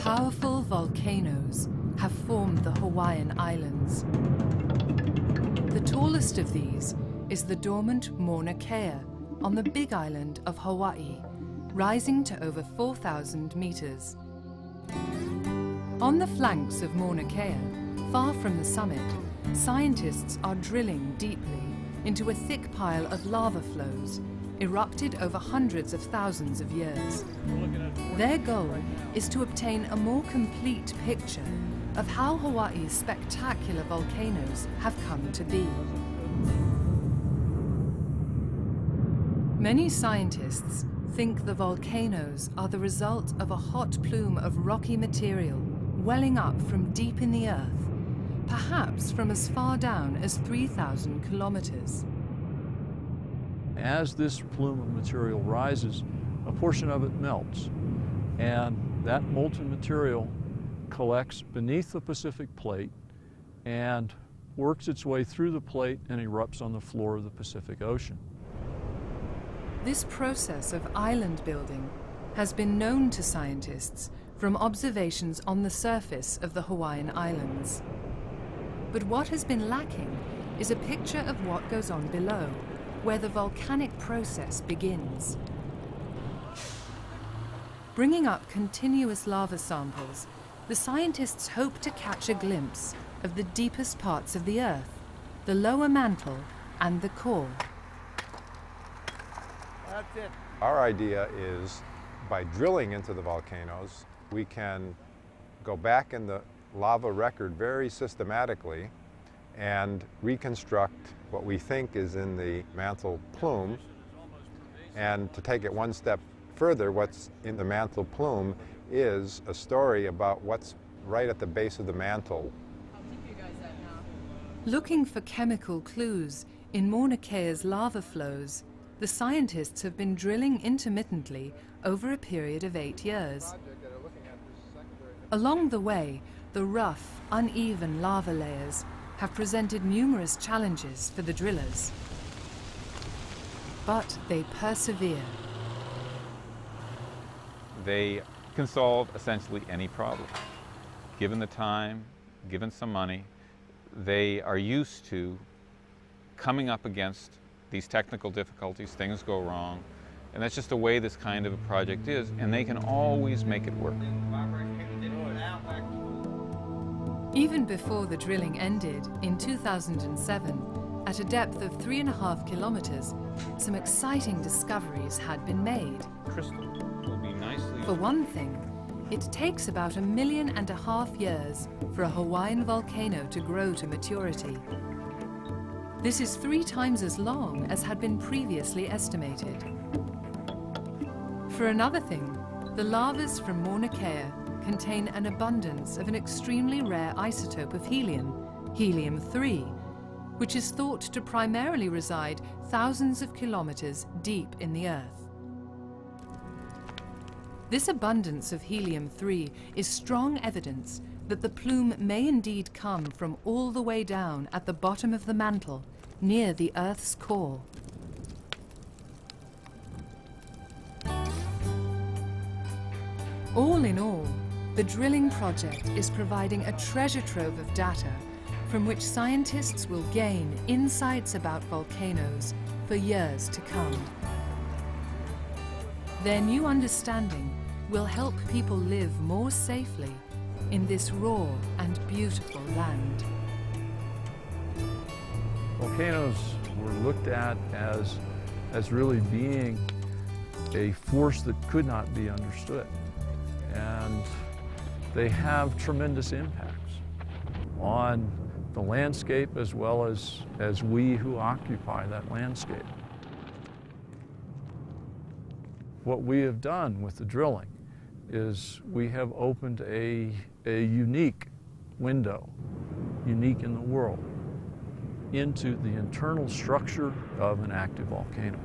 Powerful volcanoes have formed the Hawaiian Islands. The tallest of these is the dormant Mauna Kea on the Big Island of Hawaii, rising to over 4,000 meters. On the flanks of Mauna Kea, far from the summit, scientists are drilling deeply into a thick pile of lava flows erupted over hundreds of thousands of years. Their goal is to obtain a more complete picture of how Hawaii's spectacular volcanoes have come to be. Many scientists think the volcanoes are the result of a hot plume of rocky material welling up from deep in the earth, perhaps from as far down as 3,000 kilometers. As this plume of material rises, a portion of it melts, and that molten material collects beneath the Pacific plate and works its way through the plate and erupts on the floor of the Pacific Ocean. This process of island building has been known to scientists from observations on the surface of the Hawaiian Islands. But what has been lacking is a picture of what goes on below, where the volcanic process begins. Bringing up continuous lava samples, the scientists hope to catch a glimpse of the deepest parts of the Earth, the lower mantle and the core. That's it. Our idea is, by drilling into the volcanoes, we can go back in the lava record very systematically and reconstruct what we think is in the mantle plume. And to take it one step further, what's in the mantle plume is a story about what's right at the base of the mantle. Looking for chemical clues in Mauna Kea's lava flows, the scientists have been drilling intermittently over a period of 8 years. Along the way, the rough, uneven lava layers have presented numerous challenges for the drillers. But they persevere. They can solve essentially any problem. Given the time, given some money, they are used to coming up against these technical difficulties. Things go wrong, and that's just the way this kind of a project is, and they can always make it work. Even before the drilling ended in 2007, at a depth of 3.5 kilometers, some exciting discoveries had been made. Crystal will be nicely... For one thing, it takes about 1.5 million years for a Hawaiian volcano to grow to maturity. This is 3 times as long as had been previously estimated. For another thing, the lavas from Mauna Kea contain an abundance of an extremely rare isotope of helium, helium-3, which is thought to primarily reside thousands of kilometers deep in the Earth. This abundance of helium-3 is strong evidence that the plume may indeed come from all the way down at the bottom of the mantle, near the Earth's core. All in all, the drilling project is providing a treasure trove of data from which scientists will gain insights about volcanoes for years to come. Their new understanding will help people live more safely in this raw and beautiful land. Volcanoes were looked at as really being a force that could not be understood. And they have tremendous impacts on the landscape as well as we who occupy that landscape. What we have done with the drilling is we have opened a unique window, unique in the world, into the internal structure of an active volcano.